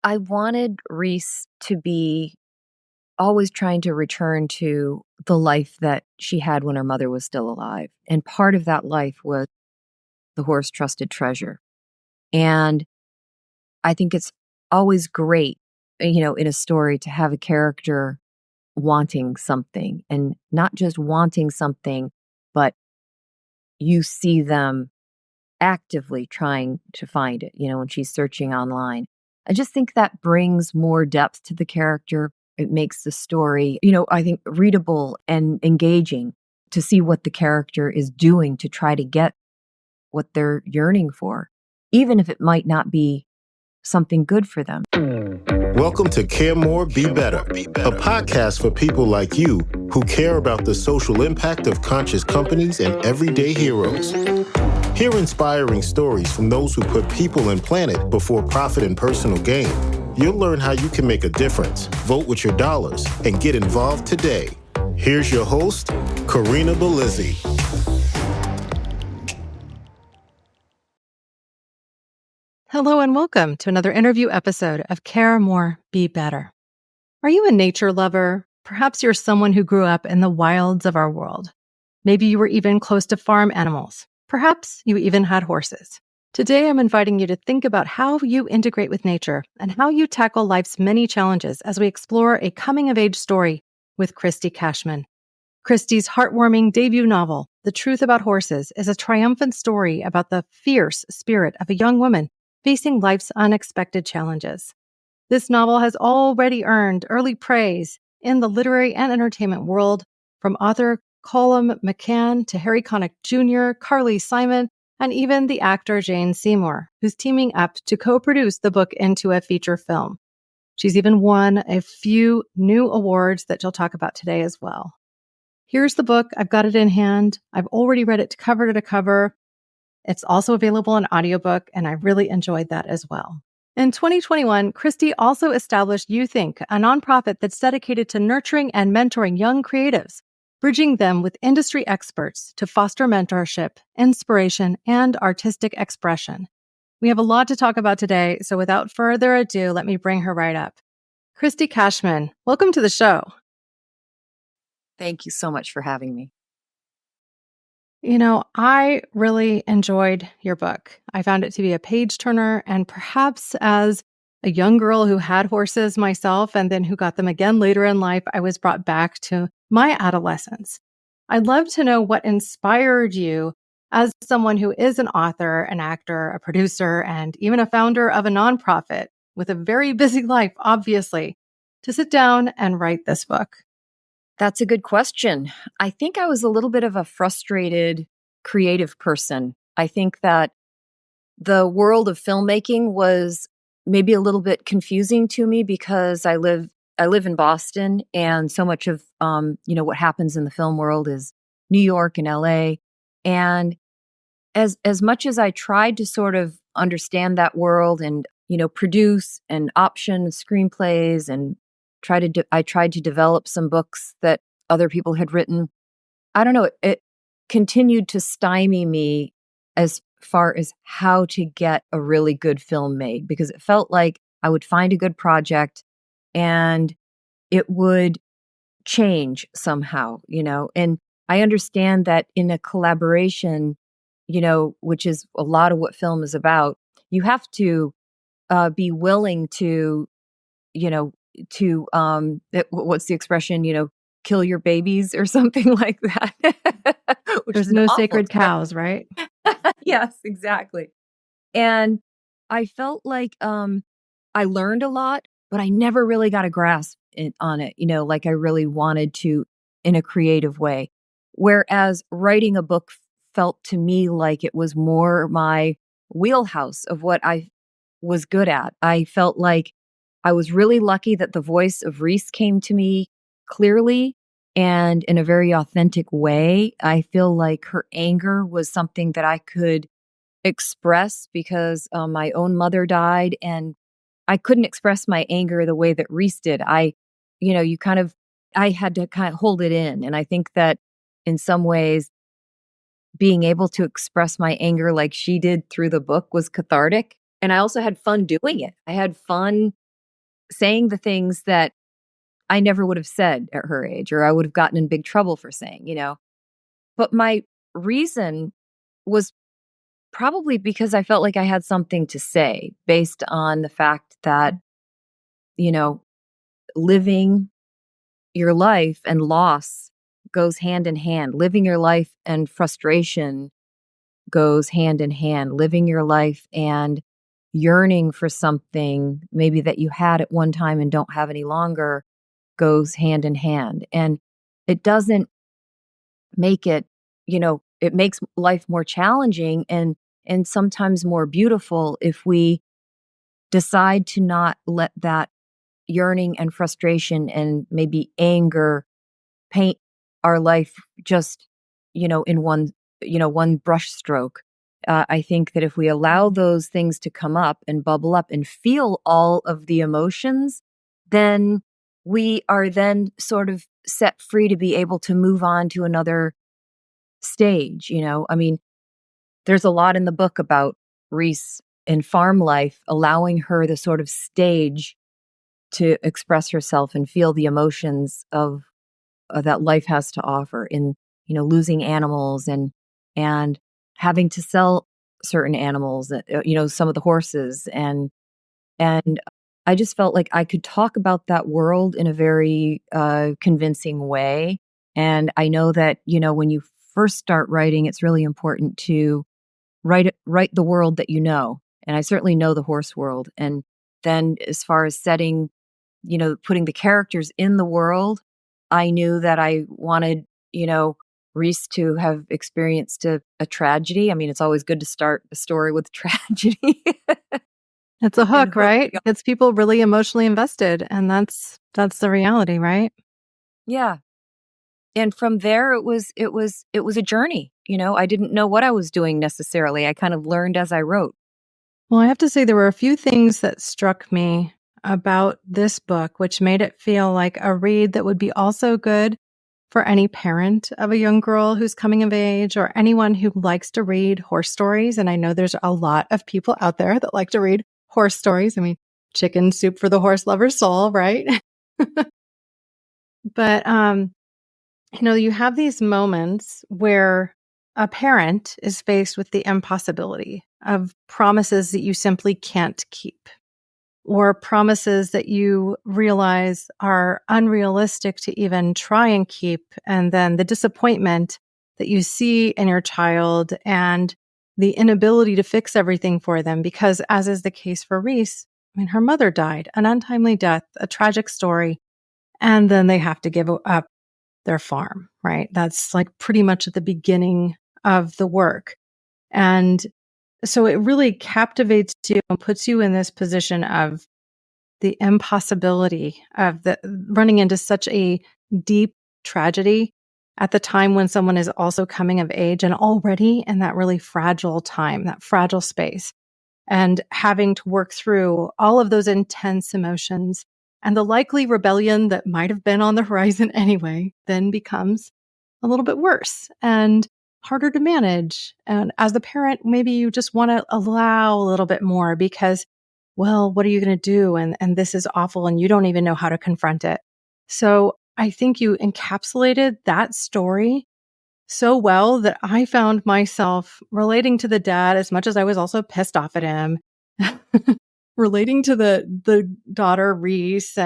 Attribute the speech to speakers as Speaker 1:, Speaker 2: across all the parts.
Speaker 1: I wanted Reese to be always trying to return to the life that she had when her mother was still alive. And part of that life was the horse trusted treasure. And I think it's always great, in a story to have a character wanting something and not just wanting something, but you see them actively trying to find it, when she's searching online. I just think that brings more depth to the character. It makes the story, I think readable and engaging to see what the character is doing to try to get what they're yearning for, even if it might not be something good for them.
Speaker 2: Welcome to Care More, Be Better, a podcast for people like you who care about the social impact of conscious companies and everyday heroes. Hear inspiring stories from those who put people and planet before profit and personal gain. You'll learn how you can make a difference, vote with your dollars, and get involved today. Here's your host, Corinna Bellizzi.
Speaker 3: Hello and welcome to another interview episode of Care More, Be Better. Are you a nature lover? Perhaps you're someone who grew up in the wilds of our world. Maybe you were even close to farm animals. Perhaps you even had horses. Today, I'm inviting you to think about how you integrate with nature and how you tackle life's many challenges as we explore a coming-of-age story with Christy Cashman. Christy's heartwarming debut novel, The Truth About Horses, is a triumphant story about the fierce spirit of a young woman facing life's unexpected challenges. This novel has already earned early praise in the literary and entertainment world, from author Colum McCann to Harry Connick Jr., Carly Simon, and even the actor Jane Seymour, who's teaming up to co-produce the book into a feature film. She's even won a few new awards that she'll talk about today as well. Here's the book. I've got it in hand. I've already read it cover to cover. It's also available in audiobook, and I really enjoyed that as well. In 2021, Christy also established You Think, a nonprofit that's dedicated to nurturing and mentoring young creatives, bridging them with industry experts to foster mentorship, inspiration, and artistic expression. We have a lot to talk about today, so without further ado, let me bring her right up. Christy Cashman, welcome to the show.
Speaker 1: Thank you so much for having me.
Speaker 3: I really enjoyed your book. I found it to be a page turner, and perhaps as a young girl who had horses myself and then who got them again later in life, I was brought back to my adolescence. I'd love to know what inspired you as someone who is an author, an actor, a producer, and even a founder of a nonprofit with a very busy life, obviously, to sit down and write this book.
Speaker 1: That's a good question. I think I was a little bit of a frustrated creative person. I think that the world of filmmaking was maybe a little bit confusing to me because I live in Boston, and so much of what happens in the film world is New York and LA. And as much as I tried to sort of understand that world and produce and option screenplays and I tried to develop some books that other people had written. I don't know, it continued to stymie me as far as how to get a really good film made, because it felt like I would find a good project and it would change somehow, and I understand that in a collaboration, which is a lot of what film is about, you have to be willing to, what's the expression, kill your babies or something like that.
Speaker 3: There's no sacred cows, right?
Speaker 1: Yes, exactly. And I felt like I learned a lot, but I never really got a grasp on it, like I really wanted to in a creative way. Whereas writing a book felt to me like it was more my wheelhouse of what I was good at. I felt like I was really lucky that the voice of Reese came to me clearly and in a very authentic way. I feel like her anger was something that I could express because my own mother died, and I couldn't express my anger the way that Reese did. I had to kind of hold it in. And I think that in some ways, being able to express my anger like she did through the book was cathartic. And I also had fun doing it. I had fun saying the things that I never would have said at her age, or I would have gotten in big trouble for saying, But my reason was probably because I felt like I had something to say based on the fact that, you know, living your life and loss goes hand in hand. Living your life and frustration goes hand in hand. Living your life and yearning for something maybe that you had at one time and don't have any longer goes hand in hand. And it doesn't make it, it makes life more challenging and sometimes more beautiful if we decide to not let that yearning and frustration and maybe anger paint our life just, in one brush stroke. I think that if we allow those things to come up and bubble up and feel all of the emotions, then we are then sort of set free to be able to move on to another stage. I mean, there's a lot in the book about Reese in farm life, allowing her the sort of stage to express herself and feel the emotions of that life has to offer in, losing animals and having to sell certain animals, some of the horses and I just felt like I could talk about that world in a very convincing way. And I know that, when you first start writing, it's really important to write the world that you know. And I certainly know the horse world. And then as far as setting, putting the characters in the world, I knew that I wanted, Reese to have experienced a tragedy. I mean, it's always good to start a story with tragedy.
Speaker 3: It's a
Speaker 1: And
Speaker 3: hook,
Speaker 1: hook,
Speaker 3: right? Gets people really emotionally invested, and that's the reality, right?
Speaker 1: yeah. And from there it was a journey. I didn't know what I was doing necessarily. I kind of learned as I wrote.
Speaker 3: Well, I have to say there were a few things that struck me about this book, which made it feel like a read that would be also good for any parent of a young girl who's coming of age or anyone who likes to read horse stories. And I know there's a lot of people out there that like to read horse stories. I mean, chicken soup for the horse lover's soul, right? But, you have these moments where a parent is faced with the impossibility of promises that you simply can't keep, or promises that you realize are unrealistic to even try and keep. And then the disappointment that you see in your child and the inability to fix everything for them, because as is the case for Reese, I mean, her mother died, an untimely death, a tragic story, and then they have to give up their farm, right? That's like pretty much at the beginning of the work. And so it really captivates you and puts you in this position of the impossibility of the running into such a deep tragedy at the time when someone is also coming of age and already in that really fragile time, that fragile space, and having to work through all of those intense emotions. And the likely rebellion that might have been on the horizon anyway then becomes a little bit worse and harder to manage. And as the parent, maybe you just want to allow a little bit more because, well, what are you going to do? And this is awful and you don't even know how to confront it. So I think you encapsulated that story so well that I found myself relating to the dad as much as I was also pissed off at him, relating to the daughter Reese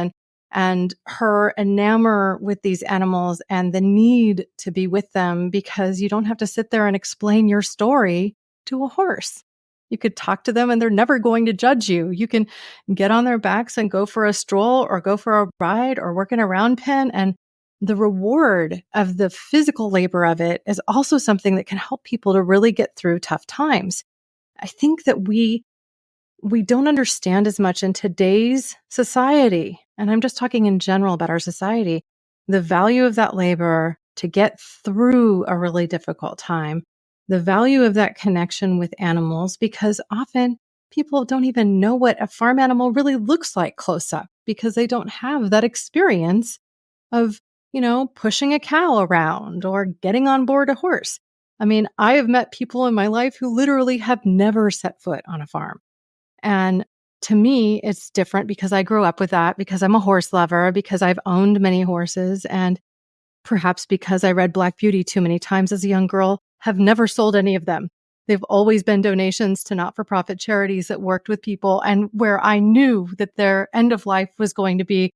Speaker 3: and her enamor with these animals and the need to be with them because you don't have to sit there and explain your story to a horse. You could talk to them and they're never going to judge you. You can get on their backs and go for a stroll or go for a ride or work in a round pen, and the reward of the physical labor of it is also something that can help people to really get through tough times. I think that we don't understand as much in today's society, and I'm just talking in general about our society, the value of that labor to get through a really difficult time, the value of that connection with animals, because often people don't even know what a farm animal really looks like close up because they don't have that experience of, pushing a cow around or getting on board a horse. I mean, I have met people in my life who literally have never set foot on a farm. And to me, it's different because I grew up with that, because I'm a horse lover, because I've owned many horses, and perhaps because I read Black Beauty too many times as a young girl, have never sold any of them. They've always been donations to not-for-profit charities that worked with people, and where I knew that their end of life was going to be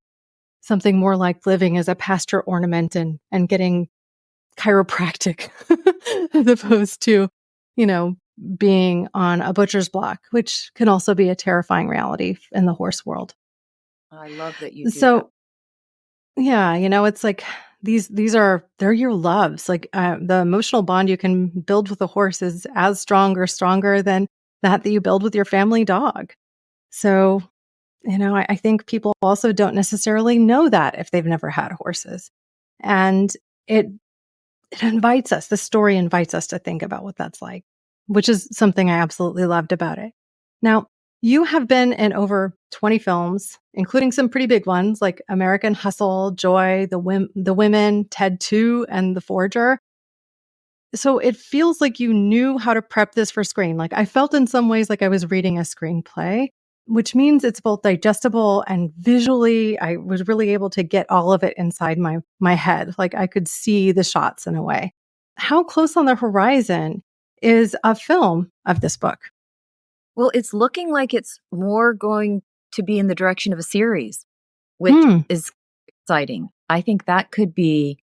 Speaker 3: something more like living as a pasture ornament and getting chiropractic as opposed to, you know, being on a butcher's block, which can also be a terrifying reality in the horse world.
Speaker 1: I love that you do that.
Speaker 3: So, yeah, it's like they're your loves. Like the emotional bond you can build with a horse is as strong or stronger than that you build with your family dog. So, I think people also don't necessarily know that if they've never had horses. And it the story invites us to think about what that's like, which is something I absolutely loved about it. Now, you have been in over 20 films, including some pretty big ones like American Hustle, Joy, The Women, Ted 2, and The Forger. So it feels like you knew how to prep this for screen. Like I felt in some ways like I was reading a screenplay, which means it's both digestible and visually I was really able to get all of it inside my head. Like I could see the shots in a way. How close on the horizon is a film of this book?
Speaker 1: Well, it's looking like it's more going to be in the direction of a series, which
Speaker 3: Hmm.
Speaker 1: is exciting. I think that could be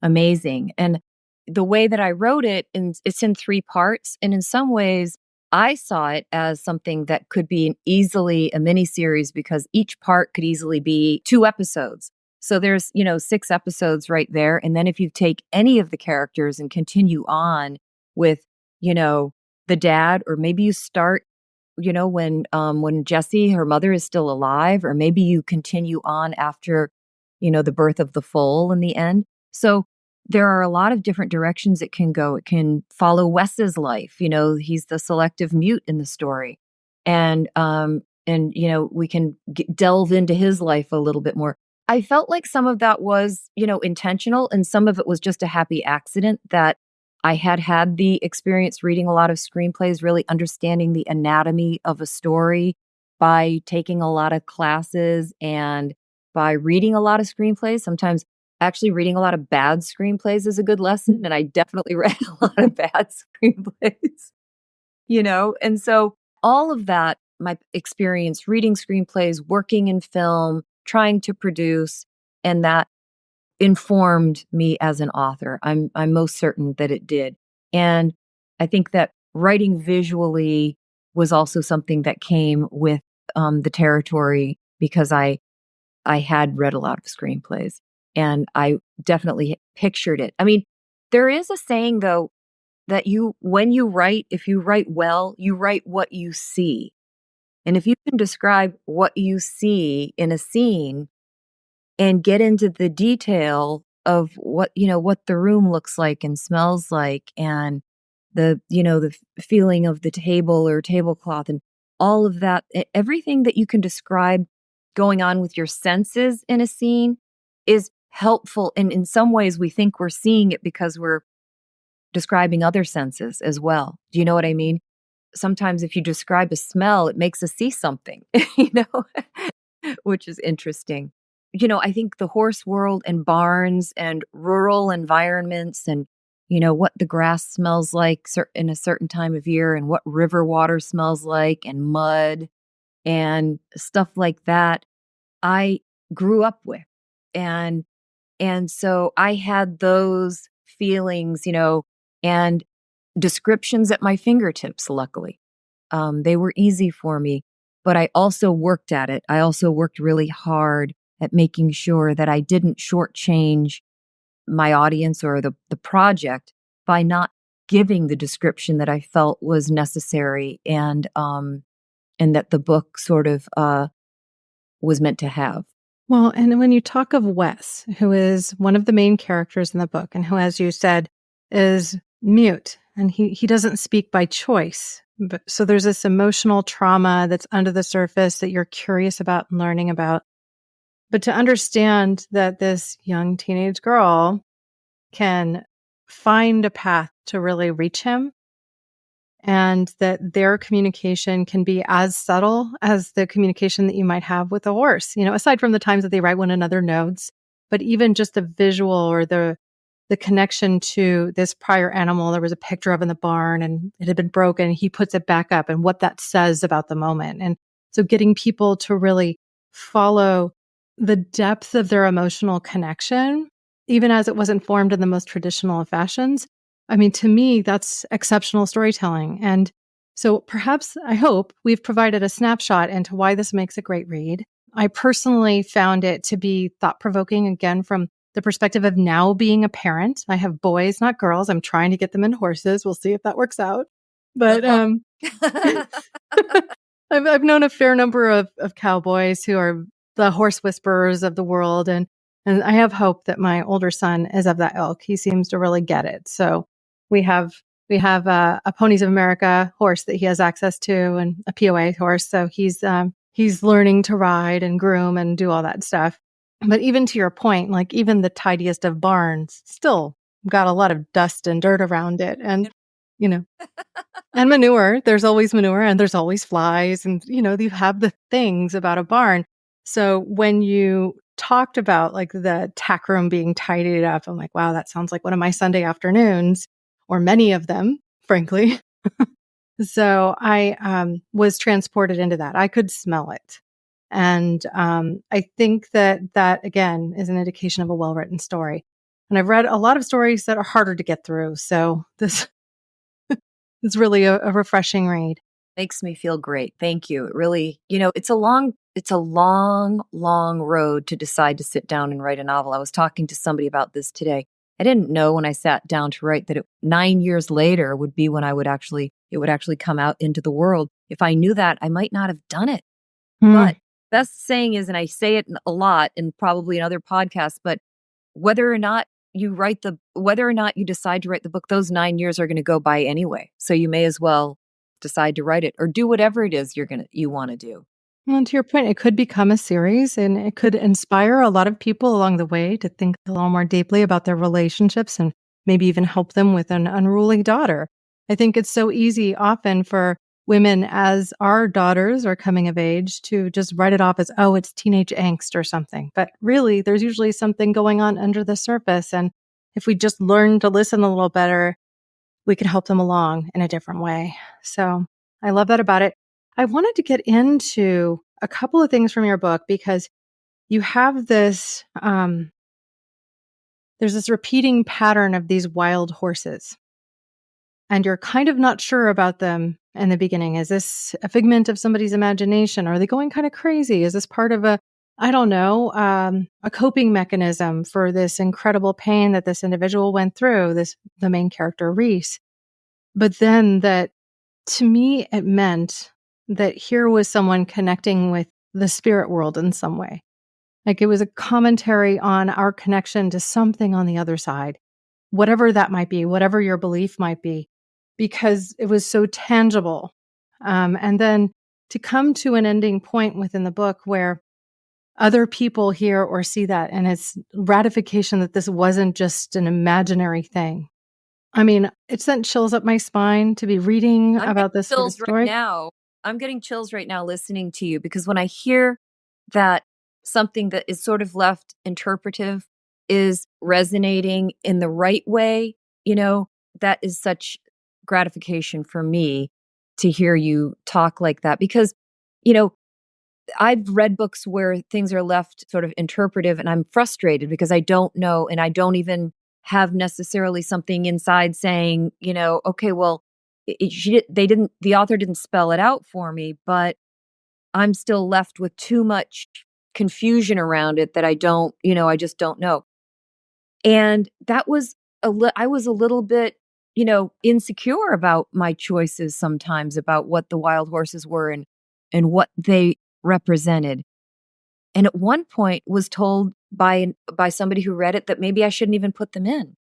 Speaker 1: amazing. And the way that I wrote it, and it's in 3 parts, and in some ways, I saw it as something that could be easily a miniseries because each part could easily be 2 episodes. So there's, 6 episodes right there. And then if you take any of the characters and continue on with, the dad, or maybe you start when Jessie, her mother, is still alive, or maybe you continue on after, the birth of the foal in the end. So there are a lot of different directions it can go. It can follow Wes's life. He's the selective mute in the story. And we can delve into his life a little bit more. I felt like some of that was, intentional, and some of it was just a happy accident that I had the experience reading a lot of screenplays, really understanding the anatomy of a story by taking a lot of classes and by reading a lot of screenplays. Sometimes actually reading a lot of bad screenplays is a good lesson. And I definitely read a lot of bad screenplays, And so all of that, my experience reading screenplays, working in film, trying to produce, and that informed me as an author. I'm most certain that it did. And I think that writing visually was also something that came with the territory because I had read a lot of screenplays and I definitely pictured it. I mean, there is a saying though that when you write, if you write well, you write what you see. And if you can describe what you see in a scene and get into the detail of what the room looks like and smells like, and the feeling of the table or tablecloth and all of that, everything that you can describe going on with your senses in a scene is helpful. And in some ways we think we're seeing it because we're describing other senses as well. Do you know what I mean? Sometimes if you describe a smell, it makes us see something, which is interesting. I think the horse world and barns and rural environments and, what the grass smells like in a certain time of year and what river water smells like and mud and stuff like that, I grew up with. And, and so I had those feelings, and descriptions at my fingertips, luckily. They were easy for me, but I also worked at it. I also worked really hard at making sure that I didn't shortchange my audience or the project by not giving the description that I felt was necessary and that the book sort of was meant to have.
Speaker 3: Well, and when you talk of Wes, who is one of the main characters in the book and who, as you said, is mute and he doesn't speak by choice. So there's this emotional trauma that's under the surface that you're curious about and learning about. But to understand that this young teenage girl can find a path to really reach him and that their communication can be as subtle as the communication that you might have with a horse, aside from the times that they write one another notes, but even just the visual or the connection to this prior animal there was a picture of in the barn and it had been broken. He puts it back up and what that says about the moment. And so getting people to really follow the depth of their emotional connection, even as it wasn't formed in the most traditional of fashions. I mean, to me, that's exceptional storytelling. And so perhaps, I hope, we've provided a snapshot into why this makes a great read. I personally found it to be thought-provoking, again, from the perspective of now being a parent. I have boys, not girls. I'm trying to get them into horses. We'll see if that works out. But I've known a fair number of cowboys who are the horse whisperers of the world. And I have hope that my older son is of that ilk. He seems to really get it. So we have a Ponies of America horse that he has access to and a POA horse. So he's learning to ride and groom and do all that stuff. But even to your point, like even the tidiest of barns still got a lot of dust and dirt around it. And, and manure, there's always manure and there's always flies. And, you have the things about a barn. So when you talked about like the tack room being tidied up, I'm like, wow, that sounds like one of my Sunday afternoons, or many of them, frankly. So I was transported into that. I could smell it. And I think that again, is an indication of a well-written story. And I've read a lot of stories that are harder to get through. So this is really a refreshing read.
Speaker 1: Makes me feel great. Thank you. It really, it's a long, long road to decide to sit down and write a novel. I was talking to somebody about this today. I didn't know when I sat down to write that 9 years later would be when it would actually come out into the world. If I knew that, I might not have done it. But best saying is, and I say it a lot and probably in other podcasts, but whether or not you decide to write the book, those 9 years are going to go by anyway. So you may as well decide to write it or do whatever it is you want to do.
Speaker 3: Well, to your point, it could become a series and it could inspire a lot of people along the way to think a little more deeply about their relationships and maybe even help them with an unruly daughter. I think it's so easy often for women as our daughters are coming of age to just write it off as, oh, it's teenage angst or something. But really, there's usually something going on under the surface. And if we just learn to listen a little better, we can help them along in a different way. So I love that about it. I wanted to get into a couple of things from your book because you have this, there's this repeating pattern of these wild horses. And you're kind of not sure about them in the beginning. Is this a figment of somebody's imagination? Are they going kind of crazy? Is this part of a coping mechanism for this incredible pain that this individual went through, the main character, Reese? But then to me, it meant that here was someone connecting with the spirit world in some way. Like it was a commentary on our connection to something on the other side, whatever that might be, whatever your belief might be, because it was so tangible. And then to come to an ending point within the book where other people hear or see that, and it's ratification that this wasn't just an imaginary thing. I mean, it sent chills up my spine to be reading about this sort of story.
Speaker 1: I'm getting chills right now listening to you because when I hear that something that is sort of left interpretive is resonating in the right way, that is such gratification for me to hear you talk like that because, I've read books where things are left sort of interpretive and I'm frustrated because I don't know and I don't even have necessarily something inside saying, okay, well, the author didn't spell it out for me, but I'm still left with too much confusion around it that I just don't know. And that was I was a little bit, insecure about my choices sometimes about what the wild horses were and what they represented. And at one point was told by somebody who read it that maybe I shouldn't even put them in.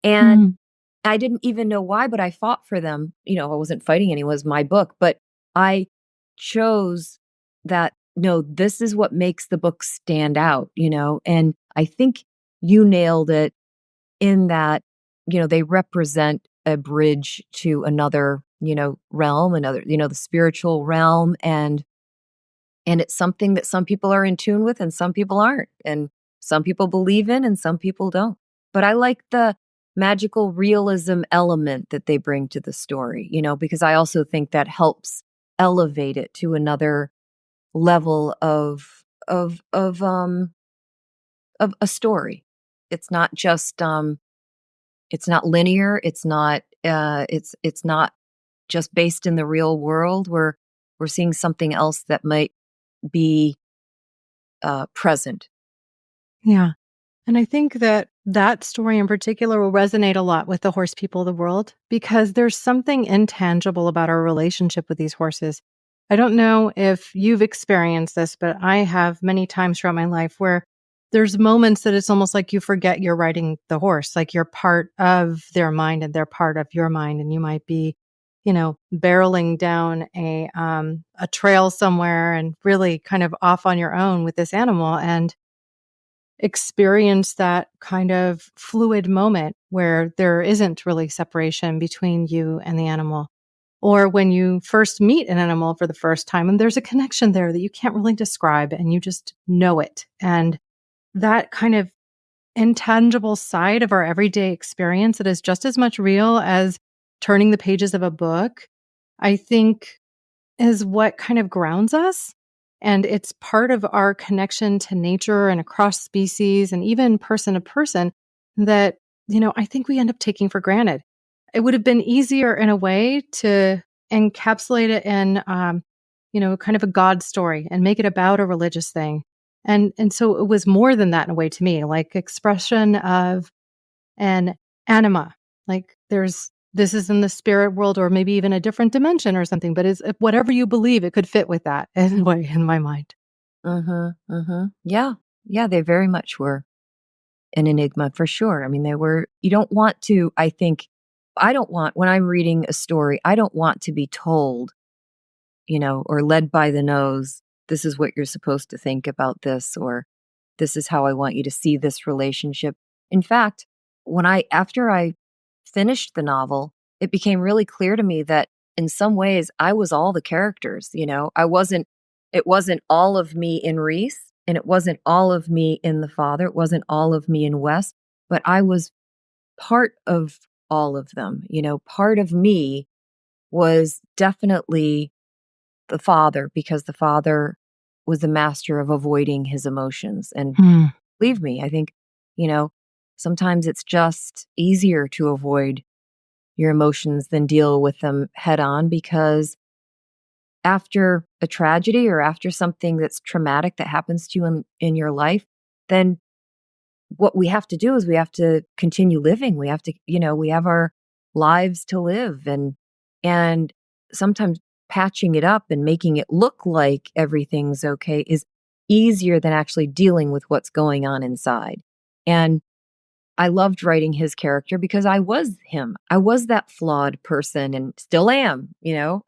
Speaker 1: And I didn't even know why, but I fought for them. I wasn't fighting anyone, it was my book, but I chose that, no, this is what makes the book stand out, and I think you nailed it in that, they represent a bridge to another realm, another, the spiritual realm. And it's something that some people are in tune with and some people aren't. And some people believe in and some people don't. But I like the magical realism element that they bring to the story, because I also think that helps elevate it to another level of a story. It's not just it's not linear, it's not just based in the real world. We're seeing something else that might be present.
Speaker 3: Yeah. And I think that that story in particular will resonate a lot with the horse people of the world because there's something intangible about our relationship with these horses. I don't know if you've experienced this, but I have many times throughout my life where there's moments that it's almost like you forget you're riding the horse, like you're part of their mind and they're part of your mind. And you might be, barreling down a trail somewhere and really kind of off on your own with this animal. And experience that kind of fluid moment where there isn't really separation between you and the animal. Or when you first meet an animal for the first time and there's a connection there that you can't really describe and you just know it. And that kind of intangible side of our everyday experience that is just as much real as turning the pages of a book, I think is what kind of grounds us. And it's part of our connection to nature and across species and even person to person that, I think we end up taking for granted. It would have been easier in a way to encapsulate it in, kind of a God story and make it about a religious thing. And so it was more than that in a way to me, like expression of an anima, like this is in the spirit world or maybe even a different dimension or something, but it's whatever you believe, it could fit with that in a way in my mind.
Speaker 1: Mm-hmm. Mm-hmm. Yeah. Yeah, they very much were an enigma for sure. I mean, you don't want to, I think, I don't want, when I'm reading a story, I don't want to be told, or led by the nose, this is what you're supposed to think about this, or this is how I want you to see this relationship. In fact, after I finished the novel, it became really clear to me that in some ways I was all the characters, it wasn't all of me in Reese and it wasn't all of me in the father. It wasn't all of me in Wes, but I was part of all of them. Part of me was definitely the father because the father was the master of avoiding his emotions. And
Speaker 3: Hmm.
Speaker 1: believe me, I think, you know, sometimes it's just easier to avoid your emotions than deal with them head on because after a tragedy or after something that's traumatic that happens to you in your life, then what we have to do is we have to continue living. We have to, we have our lives to live and sometimes patching it up and making it look like everything's okay is easier than actually dealing with what's going on inside. And I loved writing his character because I was him. I was that flawed person and still am,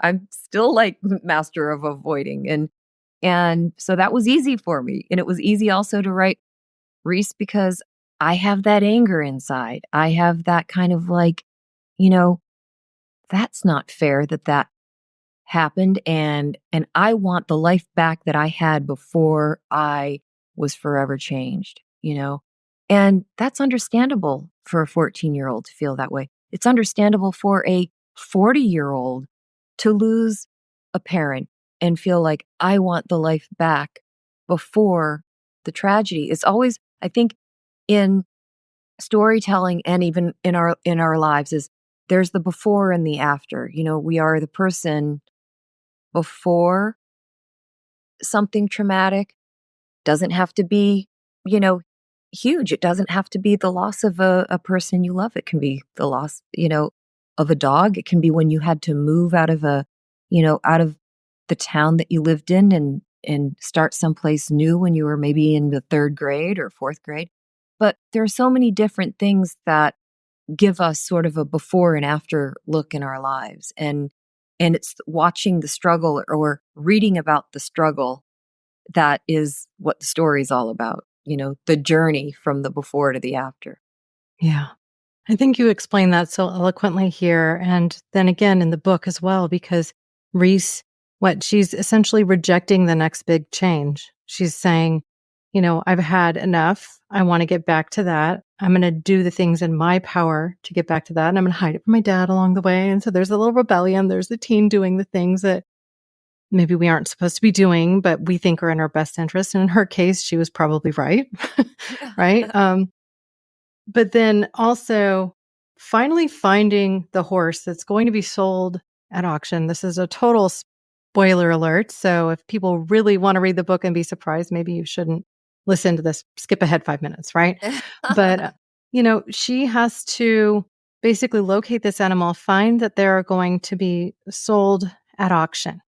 Speaker 1: I'm still like master of avoiding and so that was easy for me. And it was easy also to write Reese because I have that anger inside. I have that kind of like, you know, that's not fair that happened and I want the life back that I had before I was forever changed. And that's understandable for a 14-year-old to feel that way. It's understandable for a 40-year-old to lose a parent and feel like I want the life back before the tragedy. It's always, I think, in storytelling and even in our lives is there's the before and the after. We are the person before something traumatic. Doesn't have to be, you know, huge. It doesn't have to be the loss of a person you love. It can be the loss, of a dog. It can be when you had to move out of the town that you lived in and start someplace new when you were maybe in the third grade or fourth grade. But there are so many different things that give us sort of a before and after look in our lives. And it's watching the struggle or reading about the struggle that is what the story is all about, the journey from the before to the after.
Speaker 3: Yeah. I think you explained that so eloquently here. And then again in the book as well, because Reese, she's essentially rejecting the next big change. She's saying, I've had enough. I want to get back to that. I'm going to do the things in my power to get back to that. And I'm going to hide it from my dad along the way. And so there's a little rebellion. There's the teen doing the things that maybe we aren't supposed to be doing, but we think are in our best interest. And in her case, she was probably right. Right. But then also finally finding the horse that's going to be sold at auction. This is a total spoiler alert. So if people really want to read the book and be surprised, maybe you shouldn't listen to this. Skip ahead 5 minutes, right? But, she has to basically locate this animal, find that they're going to be sold at auction.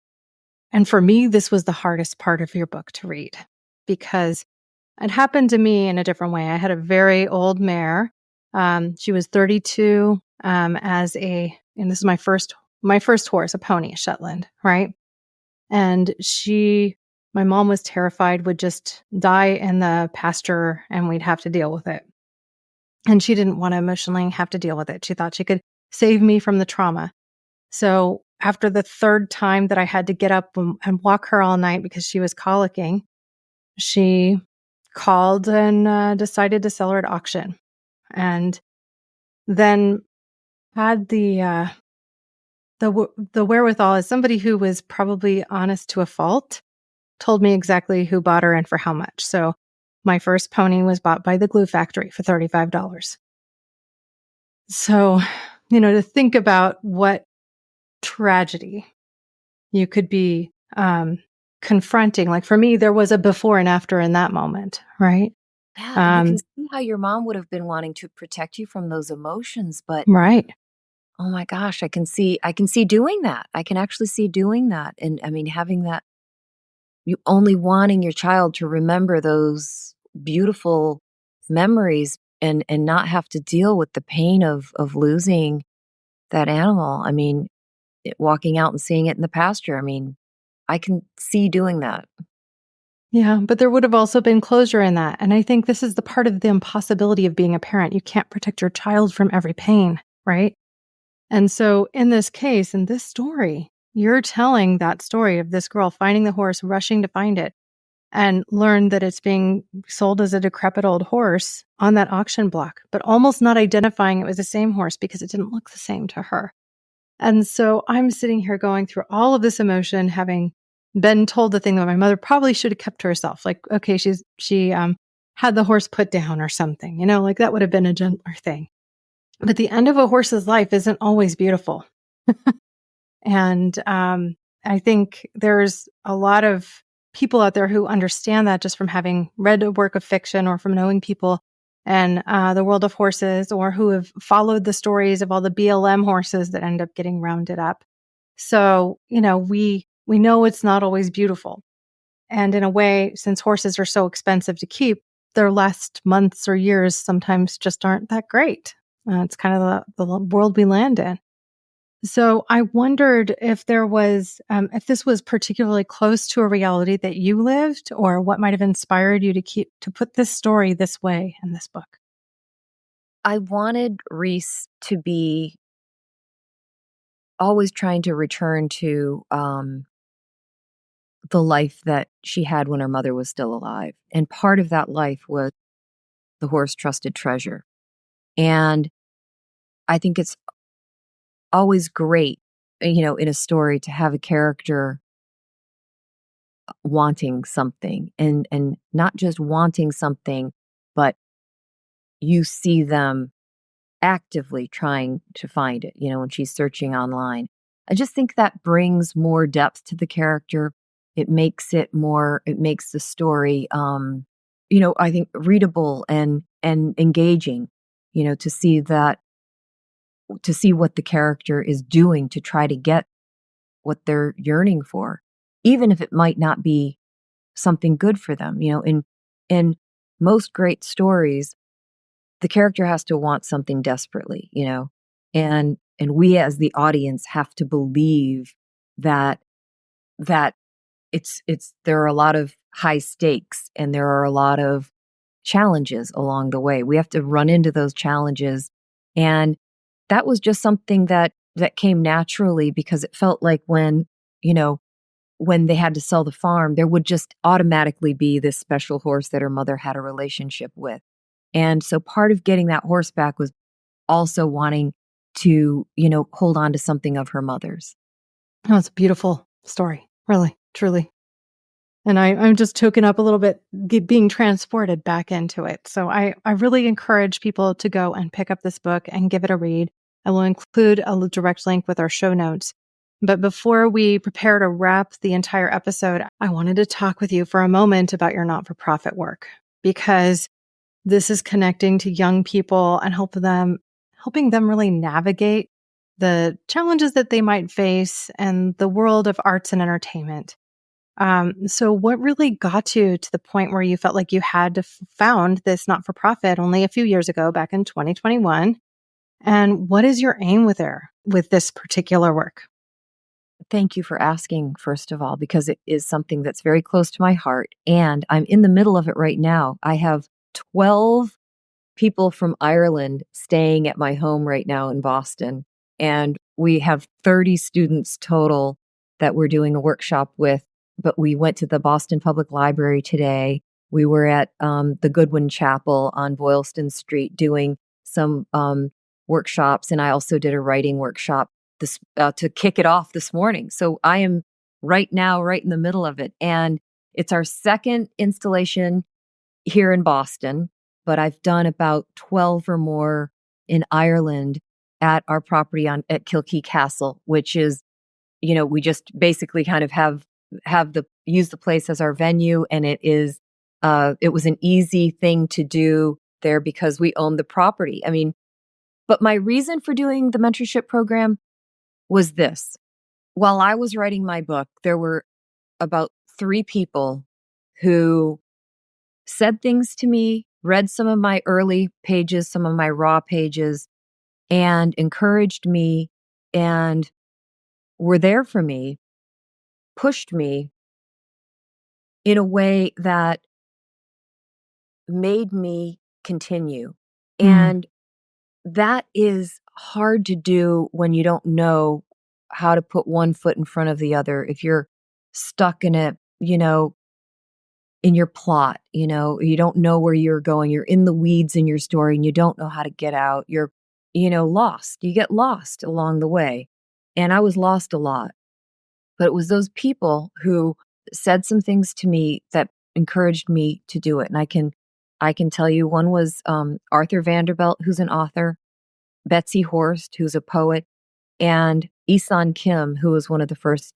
Speaker 3: And for me, this was the hardest part of your book to read because it happened to me in a different way. I had a very old mare. She was 32 and this is my first horse, a pony, a Shetland, right? And my mom was terrified would just die in the pasture and we'd have to deal with it. And she didn't want to emotionally have to deal with it. She thought she could save me from the trauma. So after the third time that I had to get up and walk her all night because she was colicking, she called and decided to sell her at auction, and then had the wherewithal, as somebody who was probably honest to a fault, told me exactly who bought her and for how much. So my first pony was bought by the glue factory for $35. So, to think about what tragedy you could be confronting. Like for me, there was a before and after in that moment, right?
Speaker 1: Yeah, and you can see how your mom would have been wanting to protect you from those emotions, but
Speaker 3: Right.
Speaker 1: oh my gosh, I can see doing that. I can actually see doing that. And I mean, having that, you only wanting your child to remember those beautiful memories and not have to deal with the pain of losing that animal. I mean, walking out and seeing it in the pasture. I mean, I can see doing that.
Speaker 3: Yeah, but there would have also been closure in that. And I think this is the part of the impossibility of being a parent. You can't protect your child from every pain, right? And so in this case, in this story, you're telling that story of this girl finding the horse, rushing to find it, and learn that it's being sold as a decrepit old horse on that auction block, but almost not identifying it was the same horse because it didn't look the same to her. And so I'm sitting here going through all of this emotion, having been told the thing that my mother probably should have kept to herself. Like, okay, she had the horse put down or something, like that would have been a gentler thing. But the end of a horse's life isn't always beautiful. And I think there's a lot of people out there who understand that just from having read a work of fiction or from knowing people and the world of horses, or who have followed the stories of all the BLM horses that end up getting rounded up. So, we know it's not always beautiful. And in a way, since horses are so expensive to keep, their last months or years sometimes just aren't that great. It's kind of the world we land in. So I wondered if there was, if this was particularly close to a reality that you lived, or what might have inspired you to put this story this way in this book.
Speaker 1: I wanted Reese to be always trying to return to the life that she had when her mother was still alive. And part of that life was the horse trusted treasure. And I think it's always great, in a story to have a character wanting something, and not just wanting something, but you see them actively trying to find it, when she's searching online. I just think that brings more depth to the character. It makes the story, I think readable and engaging, to see what the character is doing to try to get what they're yearning for, even if it might not be something good for them. In most great stories, the character has to want something desperately, and we as the audience have to believe that it's there are a lot of high stakes and there are a lot of challenges along the way. We have to run into those challenges And that was just something that came naturally because it felt like you know, when they had to sell the farm, there would just automatically be this special horse that her mother had a relationship with. And so part of getting that horse back was also wanting to, hold on to something of her mother's.
Speaker 3: Oh, it's a beautiful story, really, truly. And I'm just choking up a little bit, being transported back into it. So I really encourage people to go and pick up this book and give it a read. I will include a direct link with our show notes. But before we prepare to wrap the entire episode, I wanted to talk with you for a moment about your not-for-profit work, because this is connecting to young people and helping them really navigate the challenges that they might face and the world of arts and entertainment. So what really got you to the point where you felt like you had to found this not-for-profit only a few years ago, back in 2021? And what is your aim with this particular work?
Speaker 1: Thank you for asking, first of all, because it is something that's very close to my heart. And I'm in the middle of it right now. I have 12 people from Ireland staying at my home right now in Boston. And we have 30 students total that we're doing a workshop with. But we went to the Boston Public Library today. We were at the Goodwin Chapel on Boylston Street doing some workshops. And I also did a writing workshop to kick it off this morning. So I am right now right in the middle of it. And it's our second installation here in Boston, but I've done about 12 or more in Ireland at our property at Kilkee Castle, which is, we just basically kind of use the place as our venue. And it was an easy thing to do there because we own the property. I mean, but my reason for doing the mentorship program was this. While I was writing my book, there were about 3 people who said things to me, read some of my early pages, some of my raw pages, and encouraged me and were there for me, pushed me in a way that made me continue. And that is hard to do when you don't know how to put one foot in front of the other. If you're stuck in it, in your plot, you don't know where you're going. You're in the weeds in your story and you don't know how to get out. You're, lost. You get lost along the way. And I was lost a lot. But it was those people who said some things to me that encouraged me to do it. And I can tell you one was Arthur Vanderbilt, who's an author, Betsy Horst, who's a poet, and Isan Kim, who was one of the first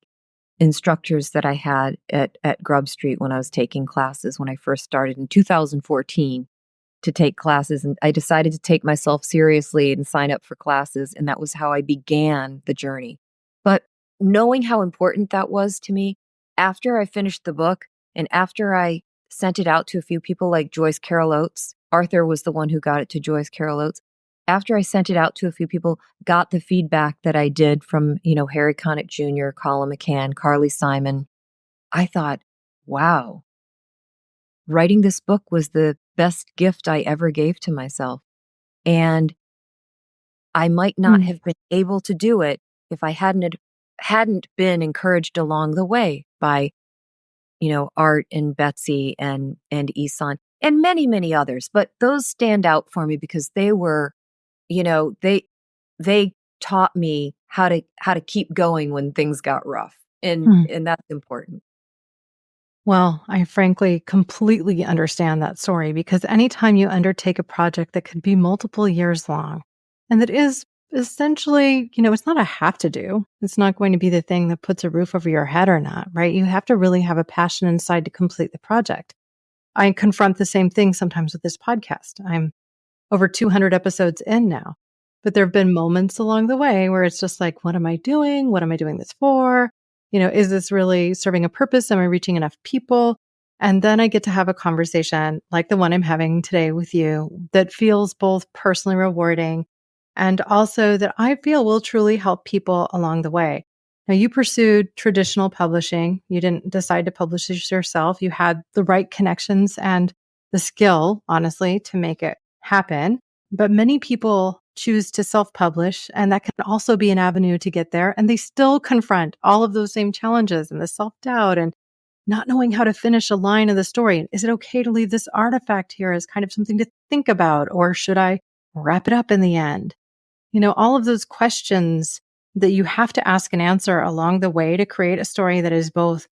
Speaker 1: instructors that I had at Grub Street when I was taking classes when I first started in 2014 to take classes. And I decided to take myself seriously and sign up for classes. And that was how I began the journey. But knowing how important that was to me, after I finished the book and after I sent it out to a few people like Joyce Carol Oates, Arthur was the one who got it to Joyce Carol Oates. After I sent it out to a few people, got the feedback that I did from, Harry Connick Jr., Colin McCann, Carly Simon, I thought, wow, writing this book was the best gift I ever gave to myself. And I might not have been able to do it if I hadn't been encouraged along the way by, Art and Betsy and Isan and many, many others. But those stand out for me because they were, they taught me how to keep going when things got rough. And that's important.
Speaker 3: Well, I frankly completely understand that story, because anytime you undertake a project that could be multiple years long and that is essentially, it's not a have to do. It's not going to be the thing that puts a roof over your head or not, right? You have to really have a passion inside to complete the project. I confront the same thing sometimes with this podcast. I'm over 200 episodes in now, but there have been moments along the way where it's just like, what am I doing? What am I doing this for? Is this really serving a purpose? Am I reaching enough people? And then I get to have a conversation like the one I'm having today with you that feels both personally rewarding and also that I feel will truly help people along the way. Now, you pursued traditional publishing. You didn't decide to publish this yourself. You had the right connections and the skill, honestly, to make it happen. But many people choose to self-publish, and that can also be an avenue to get there. And they still confront all of those same challenges and the self-doubt and not knowing how to finish a line of the story. And is it okay to leave this artifact here as kind of something to think about? Or should I wrap it up in the end? All of those questions that you have to ask and answer along the way to create a story that is both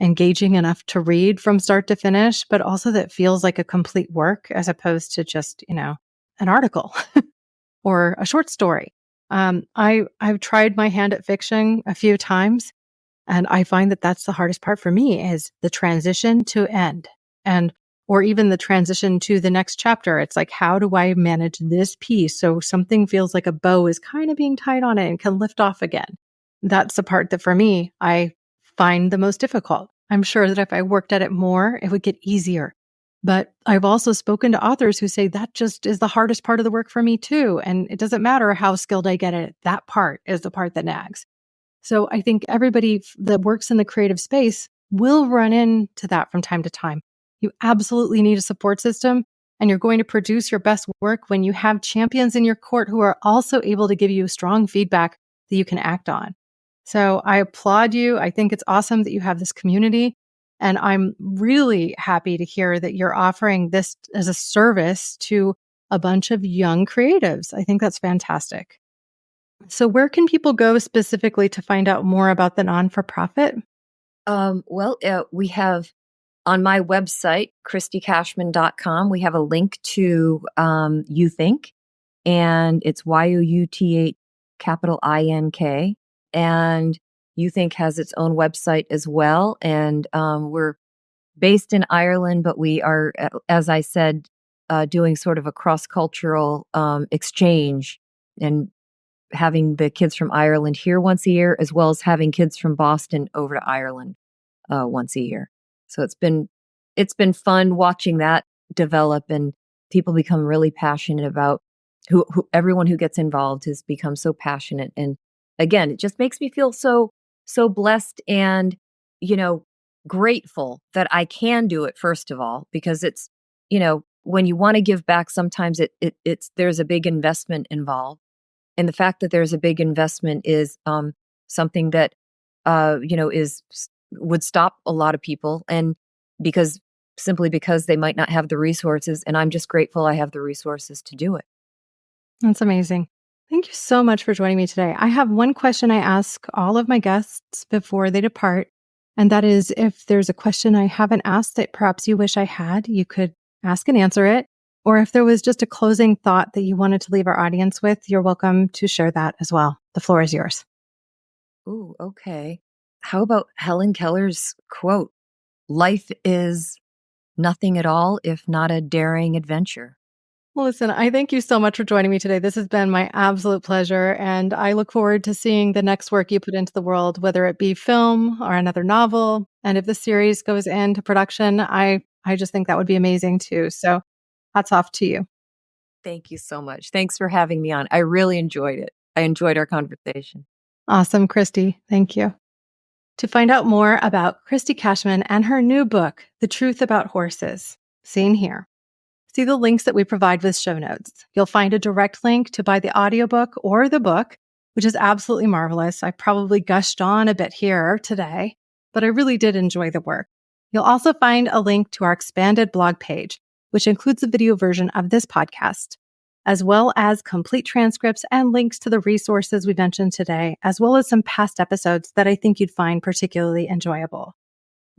Speaker 3: engaging enough to read from start to finish, but also that feels like a complete work as opposed to just, an article or a short story. I've tried my hand at fiction a few times, and I find that that's the hardest part for me is the transition to end or even the transition to the next chapter. It's like, how do I manage this piece so something feels like a bow is kind of being tied on it and can lift off again? That's the part that for me, I find the most difficult. I'm sure that if I worked at it more, it would get easier. But I've also spoken to authors who say that just is the hardest part of the work for me too. And it doesn't matter how skilled I get at it. That part is the part that nags. So I think everybody that works in the creative space will run into that from time to time. You absolutely need a support system, and you're going to produce your best work when you have champions in your court who are also able to give you strong feedback that you can act on. So I applaud you. I think it's awesome that you have this community, and I'm really happy to hear that you're offering this as a service to a bunch of young creatives. I think that's fantastic. So where can people go specifically to find out more about the non-for-profit?
Speaker 1: We have on my website, ChristyCashman.com, we have a link to You Think, and it's YOUTH capital INK. And You Think has its own website as well. And we're based in Ireland, but we are, as I said, doing sort of a cross-cultural exchange and having the kids from Ireland here once a year, as well as having kids from Boston over to Ireland once a year. So it's been fun watching that develop, and people become really passionate about who everyone who gets involved has become so passionate. And again, it just makes me feel so blessed and, grateful that I can do it, first of all, because it's, when you want to give back, sometimes it's there's a big investment involved. And the fact that there's a big investment is something that would stop a lot of people, and simply because they might not have the resources. And I'm just grateful I have the resources to do it.
Speaker 3: That's amazing. Thank you so much for joining me today. I have one question I ask all of my guests before they depart, and that is, if there's a question I haven't asked that perhaps you wish I had, you could ask and answer it. Or if there was just a closing thought that you wanted to leave our audience with, you're welcome to share that as well. The floor is yours.
Speaker 1: Ooh, okay. How about Helen Keller's quote, "Life is nothing at all if not a daring adventure"?
Speaker 3: Well, listen, I thank you so much for joining me today. This has been my absolute pleasure, and I look forward to seeing the next work you put into the world, whether it be film or another novel. And if the series goes into production, I just think that would be amazing too. So hats off to you.
Speaker 1: Thank you so much. Thanks for having me on. I really enjoyed it. I enjoyed our conversation.
Speaker 3: Awesome, Christy. Thank you. To find out more about Christy Cashman and her new book, The Truth About Horses, seen here. See the links that we provide with show notes. You'll find a direct link to buy the audiobook or the book, which is absolutely marvelous. I probably gushed on a bit here today, but I really did enjoy the work. You'll also find a link to our expanded blog page, which includes a video version of this podcast, as well as complete transcripts and links to the resources we mentioned today, as well as some past episodes that I think you'd find particularly enjoyable.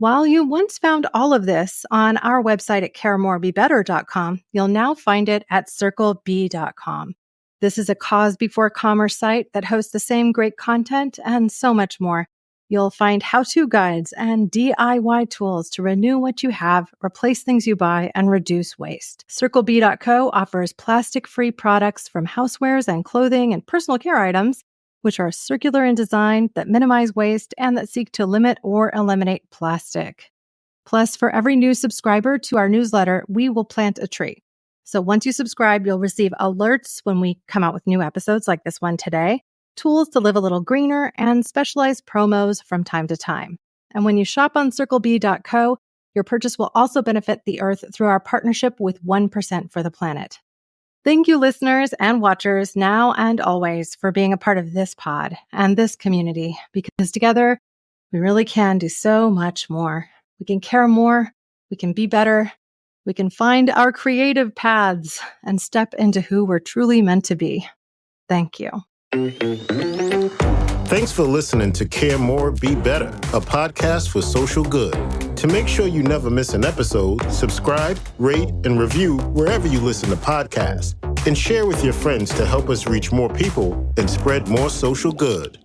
Speaker 3: While you once found all of this on our website at caremorebebetter.com, you'll now find it at circleb.com. This is a cause before commerce site that hosts the same great content and so much more. You'll find how-to guides and DIY tools to renew what you have, replace things you buy, and reduce waste. CircleB.co offers plastic-free products from housewares and clothing and personal care items, which are circular in design, that minimize waste, and that seek to limit or eliminate plastic. Plus, for every new subscriber to our newsletter, we will plant a tree. So once you subscribe, you'll receive alerts when we come out with new episodes like this one today, tools to live a little greener, and specialized promos from time to time. And when you shop on CircleB.co, your purchase will also benefit the Earth through our partnership with 1% for the Planet. Thank you, listeners and watchers, now and always, for being a part of this pod and this community, because together we really can do so much more. We can care more, we can be better, we can find our creative paths and step into who we're truly meant to be. Thank you.
Speaker 2: Thanks for listening to Care More, Be Better, a podcast for social good. To make sure you never miss an episode, subscribe, rate, and review wherever you listen to podcasts, and share with your friends to help us reach more people and spread more social good.